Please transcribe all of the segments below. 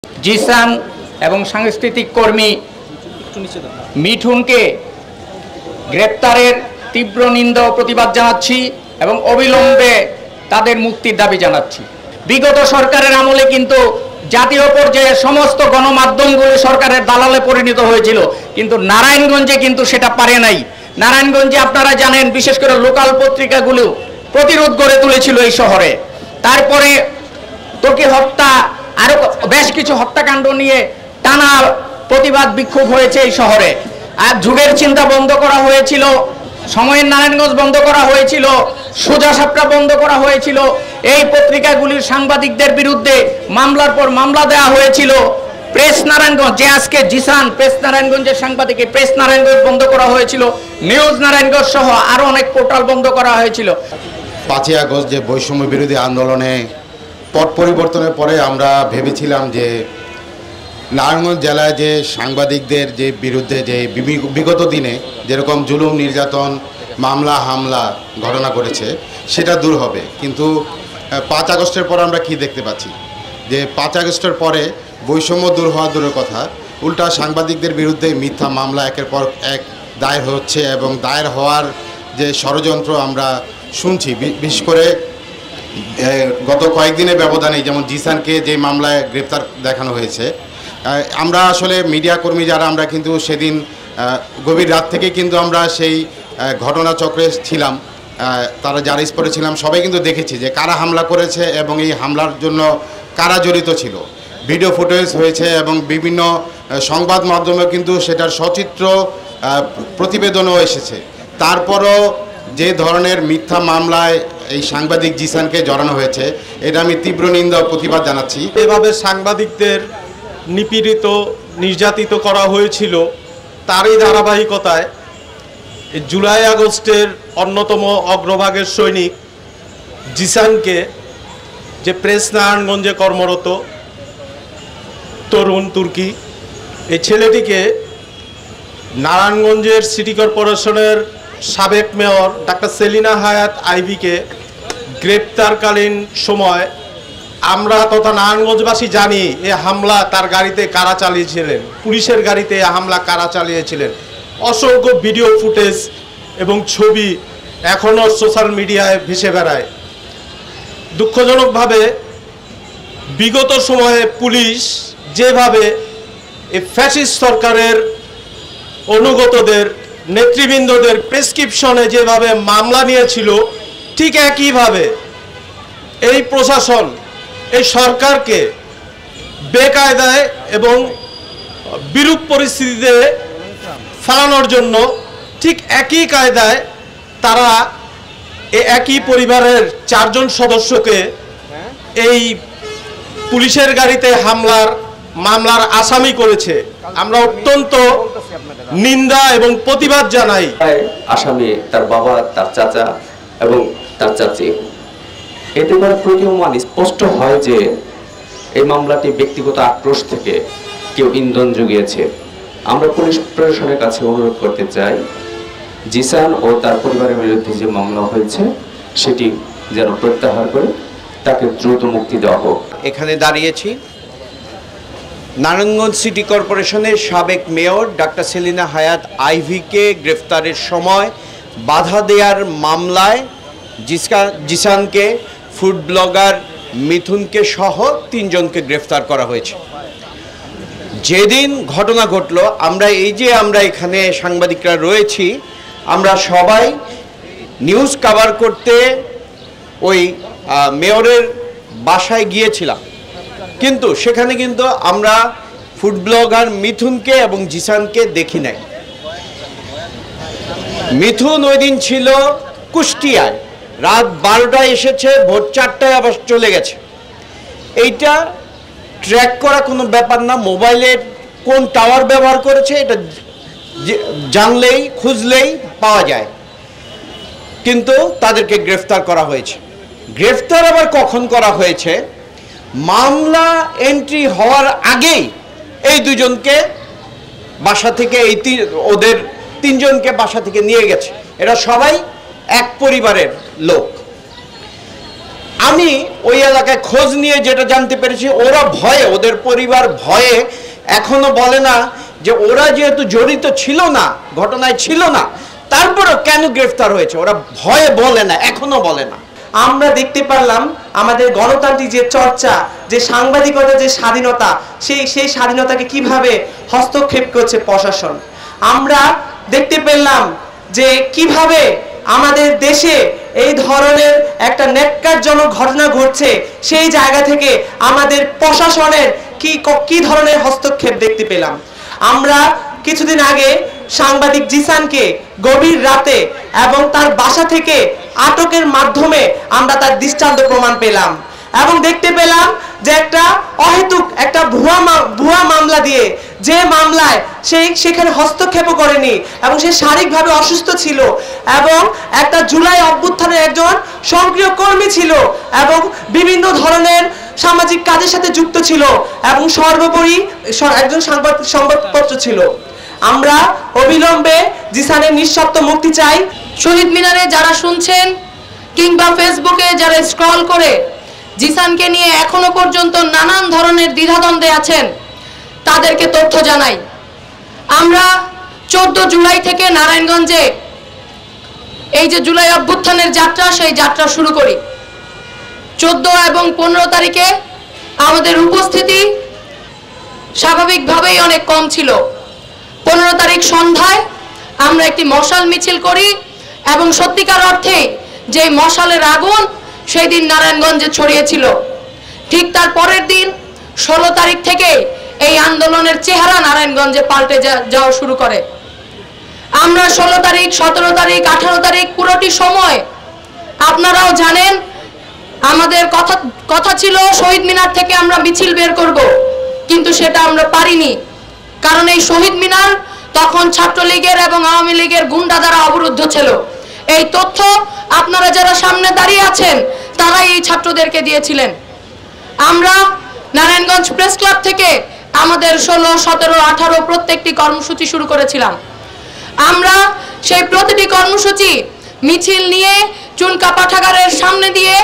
জিসান এবং সাংস্কৃতিক কর্মী মিঠুনকে গ্রেপ্তারের তীব্র নিন্দা ও প্রতিবাদ জানাচ্ছি এবং অবিলম্বে তাদের মুক্তির দাবি জানাচ্ছি। বিগত সরকারের আমলে কিন্তু জাতীয় পর্যায়ে সমস্ত গণমাধ্যমগুলো সরকারের দালালে পরিণত হয়েছিল, কিন্তু নারায়ণগঞ্জে কিন্তু সেটা পারে নাই। নারায়ণগঞ্জে আপনারা জানেন, বিশেষ করে লোকাল পত্রিকাগুলো প্রতিরোধ গড়ে তুলেছিল এই শহরে। তারপরে তোকে হত্যা, আরো বেশ কিছু হত্যাকাণ্ড নিয়ে টানা প্রতিবাদ বিক্ষোভ হয়েছে এই শহরে। আর যুগের চিন্তা বন্ধ করা হয়েছিল, সময়ের নারায়ণগঞ্জ বন্ধ করা হয়েছিল, সোজা সাপটা বন্ধ করা হয়েছিল। এই পত্রিকাগুলির সাংবাদিকদের বিরুদ্ধে মামলার পর মামলা দেওয়া হয়েছিল। প্রেস নারায়ণগঞ্জ, যে আজকে জিসান প্রেস নারায়ণগঞ্জের সাংবাদিক, প্রেস নারায়ণগঞ্জ বন্ধ করা হয়েছিল, নিউজ নারায়ণগঞ্জ সহ আরো অনেক পোর্টাল বন্ধ করা হয়েছিল। 5ই আগস্ট যে বৈষম্য বিরোধী আন্দোলনে পট পরিবর্তনের পরে আমরা ভেবেছিলাম যে নারায়ণগঞ্জ জেলায় যে সাংবাদিকদের যে বিরুদ্ধে যে বিগত দিনে যেরকম জুলুম নির্যাতন মামলা হামলা ঘটনা ঘটেছে সেটা দূর হবে। কিন্তু 5 আগস্টের পর আমরা কি দেখতে পাচ্ছি যে 5 আগস্টের পরে বৈষম্য দূর হওয়া দূরের কথা, উল্টা সাংবাদিকদের বিরুদ্ধে মিথ্যা মামলা একের পর এক দায়ের হচ্ছে এবং দায়ের হওয়ার যে ষড়যন্ত্র আমরা শুনছি। বিশেষ করে গত কয়েকদিনের ব্যবধানে যেমন জিসানকে যে মামলায় গ্রেপ্তার দেখানো হয়েছে, আমরা আসলে মিডিয়া কর্মী যারা আমরা কিন্তু সেদিন গভীর রাত থেকে কিন্তু আমরা সেই ঘটনাচক্রে ছিলাম, তারা যারা স্পটে ছিলাম সবাই কিন্তু দেখেছি যে কারা হামলা করেছে এবং এই হামলার জন্য কারা জড়িত ছিল। ভিডিও ফুটেজ হয়েছে এবং বিভিন্ন সংবাদ মাধ্যমে কিন্তু সেটার সচিত্র প্রতিবেদনও এসেছে। তারপরও যে ধরনের মিথ্যা মামলায় এই সাংবাদিক জিসানকে জড়ানো হয়েছে, এটা আমি তীব্র নিন্দা ও প্রতিবাদ জানাচ্ছি। এভাবে সাংবাদিকদের নিপীড়িত নির্যাতিত করা হয়েছিল, তারই ধারাবাহিকতায় জুলাই আগস্টের অন্যতম অগ্রভাগের সৈনিক জিসানকে, যে প্রেস নারায়ণগঞ্জে কর্মরত তরুণ তুর্কি, এই ছেলেটিকে নারায়ণগঞ্জের সিটি কর্পোরেশনের সাবেক মেয়র ডাক্তার সেলিনা হায়াত আইভিকে গ্রেপ্তারকালীন সময় আমরা তথা নারায়ণগঞ্জবাসী জানি এ হামলা তার গাড়িতে কারা চালিয়েছিলেন, পুলিশের গাড়িতে এ হামলা কারা চালিয়েছিলেন। অসংখ্য ভিডিও ফুটেজ এবং ছবি এখনও সোশ্যাল মিডিয়ায় ভেসে বেড়ায়। দুঃখজনকভাবে বিগত সময়ে পুলিশ যেভাবে এই ফ্যাসিস্ট সরকারের অনুগতদের নেতৃবৃন্দদের প্রেসক্রিপশনে যেভাবে মামলা নিয়েছিল, ঠিক একইভাবে এই প্রশাসন এই সরকারকে বেকায়দায় এবং বিরূপ পরিস্থিতিতে ফেলানোর জন্য ঠিক একই কায়দায় তারা একই পরিবারের 4 জন সদস্যকে এই পুলিশের গাড়িতে মামলার আসামি করেছে। আমরা অত্যন্ত নিন্দা এবং প্রতিবাদ জানাই। আসামি তার বাবা, তার চাচা এবং তার চাচি। এতে করে প্রতীয়মান স্পষ্ট হয় যে এই মামলাটি ব্যক্তিগত আক্রোশ থেকে কেউ ইন্ধন জুগিয়েছে। আমরা পুলিশ প্রশাসনের কাছে অনুরোধ করতে চাই, জিসান ও তার পরিবারের বিরুদ্ধে যে মামলা হয়েছে সেটি যেন প্রত্যাহার করে তাকে দ্রুত মুক্তি দেওয়া হোক। এখানে দাঁড়িয়েছি নারায়ণগঞ্জ সিটি কর্পোরেশনের সাবেক মেয়র ডাক্তার সেলিনা হায়াত আইভিকে গ্রেফতারের সময় বাধা দেওয়ার মামলায় জিসানকে, ফুড ব্লগার মিথুনকে সহ 3 জনকে গ্রেফতার করা হয়েছে। যেদিন ঘটনা ঘটলো, আমরা এখানে সাংবাদিকরা রয়েছি, আমরা সবাই নিউজ কভার করতে ওই মেয়রের বাসায় গিয়েছিলাম, কিন্তু সেখানে কিন্তু আমরা ফুড ব্লগার মিথুনকে এবং জিসানকে দেখি নাই। মিথুন ওই দিন ছিল কুষ্টিয়ায়, রাত 12টায় এসেছে, ভোর 4টায় আবার চলে গেছে। এইটা ট্র্যাক করা কোনো ব্যাপার না। মোবাইলের কোন টাওয়ার ব্যবহার করেছে এটা জানলেই খুঁজলেই পাওয়া যায়, কিন্তু তাদেরকে গ্রেফতার করা হয়েছে। গ্রেফতার আবার কখন করা হয়েছে? মামলা এন্ট্রি হওয়ার আগেই এই 2 জনকে বাসা থেকে, ওদের 3 জনকে বাসা থেকে নিয়ে গেছে। এরা সবাই এক পরিবারের লোক। আমি ওই এলাকায় খোঁজ নিয়ে যেটা জানতে পেরেছি, ওরা ভয়ে, ওদের পরিবার ভয়ে এখনো বলে না যে ওরা যেহেতু জড়িত ছিল না, ঘটনায় ছিল না, তারপরেও কেন গ্রেফতার হয়েছে ওরা ভয়ে বলে না, এখনো বলে না। আমরা দেখতে পারলাম আমাদের গণতান্ত্রিক যে চর্চা, যে সাংবাদিকতার যে স্বাধীনতা, সেই স্বাধীনতাকে কিভাবে হস্তক্ষেপ করছে প্রশাসন। আমরা দেখতে পেলাম যে কিভাবে আমাদের দেশে এই ধরনের একটা ন্যাক্কারজনক ঘটনা ঘটছে, সেই জায়গা থেকে আমাদের প্রশাসনের কি ধরনের হস্তক্ষেপ দেখতে পেলাম। আমরা কিছুদিন আগে সাংবাদিক জিসানকে গভীর রাতে এবং তার বাসা থেকে আটকের মাধ্যমে আমরা তার দৃষ্টান্ত প্রমাণ পেলাম এবং দেখতে পেলাম যে একটা অহেতুক একটা ভুয়া মামলা দিয়ে, যে মামলায় সেখানে হস্তক্ষেপ করেনি এবং সে শারীরিকভাবে অসুস্থ ছিল এবং একটা জুলাই অভ্যুত্থানের একজন সক্রিয় কর্মী ছিল এবং বিভিন্ন ধরনের সামাজিক কাজের সাথে যুক্ত ছিল এবং সর্বোপরি একজন সংবাদপত্র ছিল। আমরা অবিলম্বে জিসানের নিঃশর্ত মুক্তি চাই। শহীদ মিনারে যারা শুনছেন কিংবা ফেসবুকে যারা স্ক্রল করে জিসানকে নিয়ে এখনো পর্যন্ত নানান ধরনের দ্বিধাদ্বন্দ্বে আছেন, তাদেরকে তথ্য জানাই। আমরা 14 জুলাই থেকে নারায়ণগঞ্জে এই যে জুলাই অভ্যুত্থানের যাত্রা, সেই যাত্রা শুরু করি। 14 এবং 15 তারিখে আমাদের উপস্থিতি স্বাভাবিকভাবেই অনেক কম ছিল। 15 তারিখ সন্ধ্যায় আমরা একটি মশাল মিছিল করি এবং সত্যিকার অর্থে যে মশালের আগুন সেই দিন নারায়ণগঞ্জে ছড়িয়েছিল। ঠিক তার পরের দিন 16 তারিখ থেকে এই আন্দোলনের চেহারা নারায়ণগঞ্জে পাল্টে যাওয়া শুরু করে। আমরা 16 তারিখ, 17 তারিখ, 18 তারিখ পুরোটি সময় আপনারাও জানেন আমাদের কথা ছিল শহীদ মিনার থেকে আমরা মিছিল বের করব, কিন্তু সেটা আমরা পারিনি। কারণ এই শহীদ মিনার তখন ছাত্রলীগের এবং আওয়ামী লীগের গুন্ডা দ্বারা অবরুদ্ধ ছিল। এই তথ্য আপনারা যারা সামনে দাঁড়িয়ে আছেন তারাই এই ছাত্রদেরকে দিয়েছিলেন। আমরা নারায়ণগঞ্জ প্রেস ক্লাব থেকে আমাদের 16, 17, 18 প্রত্যেকটি কর্মসূচি শুরু করেছিলাম। আমরা সেই প্রতিটি কর্মসূচি মিছিল নিয়ে চুনকা পাঠাগারের সামনে দিয়ে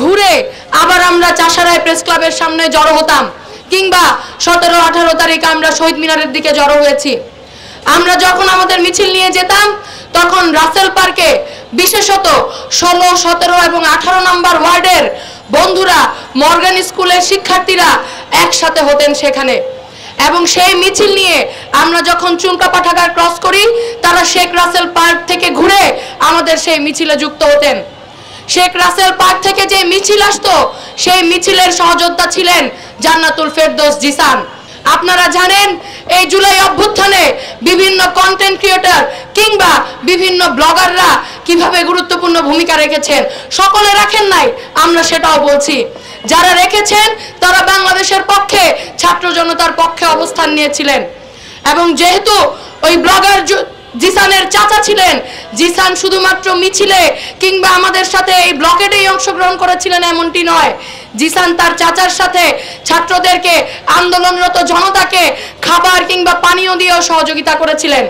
ঘুরে আবার আমরা চাষারায় প্রেস ক্লাবের সামনে জড়ো হতাম, কিংবা 17, 18 তারিখ আমরা শহীদ মিনারের দিকে জড়ো হয়েছি। আমরা যখন আমাদের মিছিল নিয়ে যেতাম তখন রাসেল পার্কে বিশেষত 16, 17 এবং 18 নম্বর ওয়ার্ডের বন্ধুরা, মর্গান স্কুলের শিক্ষার্থীরা একসাথে হতেন সেখানে, এবং সেই মিছিল নিয়ে আমরা যখন চুনকা পাঠাগার ক্রস করি তারা শেখ রাসেল পার্ক থেকে ঘুরে আমাদের সেই মিছিলে যুক্ত হতেন। শেখ রাসেল পার্ক থেকে যে মিছিল আসতো সেই মিছিলের সহযোদ্ধা ছিলেন জান্নাতুল ফেরদৌস জিসান। আপনারা জানেন এই জুলাই অভ্যুত্থানে বিভিন্ন কন্টেন্ট ক্রিয়েটর কিংবা বিভিন্ন ব্লগাররা কিভাবে গুরুত্বপূর্ণ ভূমিকা রেখেছেন। সকলে রাখেন নাই, আমরা সেটাও বলছি। যারা রেখেছেন তারা বাংলাদেশের পক্ষে, ছাত্র জনতার পক্ষে অবস্থান নিয়েছিলেন। এবং যেহেতু ওই ব্লগার জিসানের চাচা ছিলেন, জিসান শুধুমাত্র মিছিলে কিংবা আমাদের সাথে এই ব্লকেটেই অংশগ্রহণ করেছিলেন এমনটি নয়, জিসান তার চাচার সাথে ছাত্রদেরকে, আন্দোলনরত জনতাকে খাবার কিংবা পানীয় দিয়েও সহযোগিতা করেছিলেন।